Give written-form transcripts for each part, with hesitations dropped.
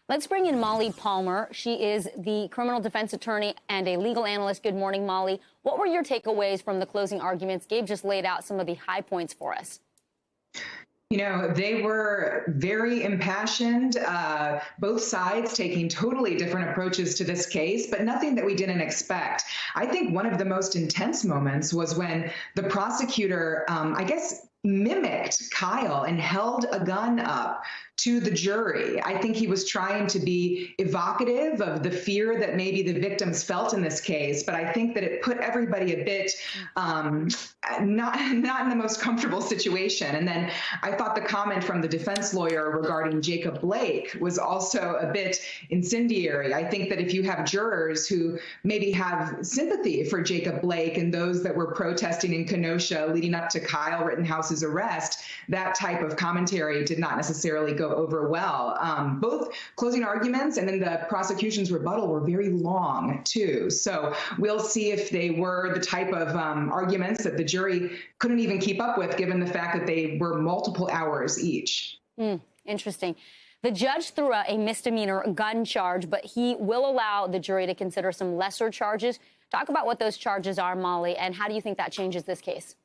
Let's bring in Molly Parmer. She is the criminal defense attorney and a legal analyst. Good morning, Molly. What were your takeaways from the closing arguments? Gabe just laid out some of the high points for us. You know, they were very impassioned, both sides taking totally different approaches to this case, but nothing that we didn't expect. I think one of the most intense moments was when the prosecutor, I guess, mimicked Kyle and held a gun up to the jury. I think he was trying to be evocative of the fear that maybe the victims felt in this case, but I think that it put everybody a bit not in the most comfortable situation. And then I thought the comment from the defense lawyer regarding Jacob Blake was also a bit incendiary. I think that if you have jurors who maybe have sympathy for Jacob Blake and those that were protesting in Kenosha leading up to Kyle Rittenhouse's arrest, that type of commentary did not necessarily go over well. Both closing arguments and then the prosecution's rebuttal were very long, too. So we'll see if they were the type of arguments that the jury couldn't even keep up with, given the fact that they were multiple hours each. Interesting. The judge threw out a misdemeanor gun charge, but he will allow the jury to consider some lesser charges. Talk about what those charges are, Molly, and how do you think that changes this case?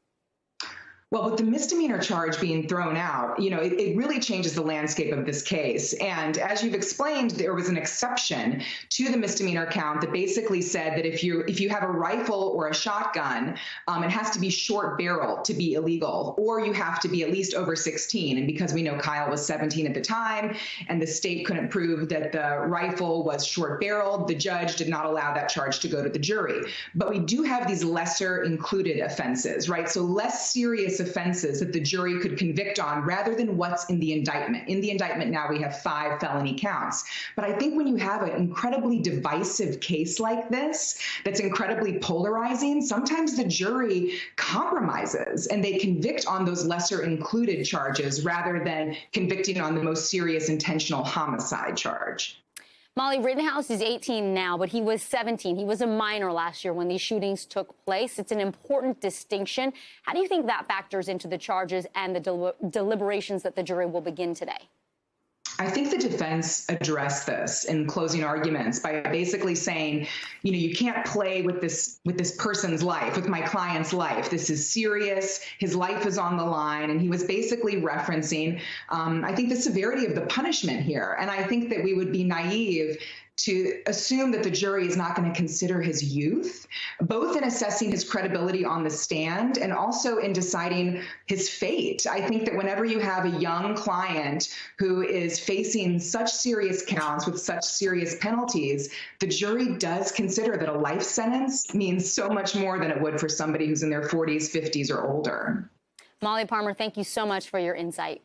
Well, with the misdemeanor charge being thrown out, you know, it really changes the landscape of this case. And as you've explained, there was an exception to the misdemeanor count that basically said that if you have a rifle or a shotgun, it has to be short barreled to be illegal, or you have to be at least over 16. And because we know Kyle was 17 at the time and the state couldn't prove that the rifle was short barreled, the judge did not allow that charge to go to the jury. But we do have these lesser included offenses, right? So less serious offenses that the jury could convict on rather than what's in the indictment. In the indictment now we have 5 felony counts. But I think when you have an incredibly divisive case like this, that's incredibly polarizing, sometimes the jury compromises and they convict on those lesser included charges rather than convicting on the most serious intentional homicide charge. Molly, Rittenhouse is 18 now, but he was 17. He was a minor last year when these shootings took place. It's an important distinction. How do you think that factors into the charges and the deliberations that the jury will begin today? I think the defense addressed this in closing arguments by basically saying, you know, you can't play with this person's life, with my client's life. This is serious. His life is on the line. And he was basically referencing, I think, the severity of the punishment here. And I think that we would be naive to assume that the jury is not going to consider his youth, both in assessing his credibility on the stand and also in deciding his fate. I think that whenever you have a young client who is facing such serious counts with such serious penalties, the jury does consider that a life sentence means so much more than it would for somebody who's in their 40s, 50s, or older. Molly Parmer, thank you so much for your insight.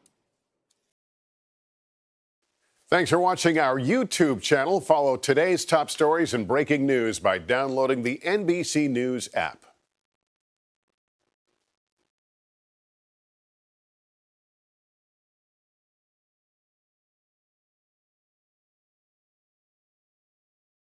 Thanks for watching our YouTube channel. Follow today's top stories and breaking news by downloading the NBC News app.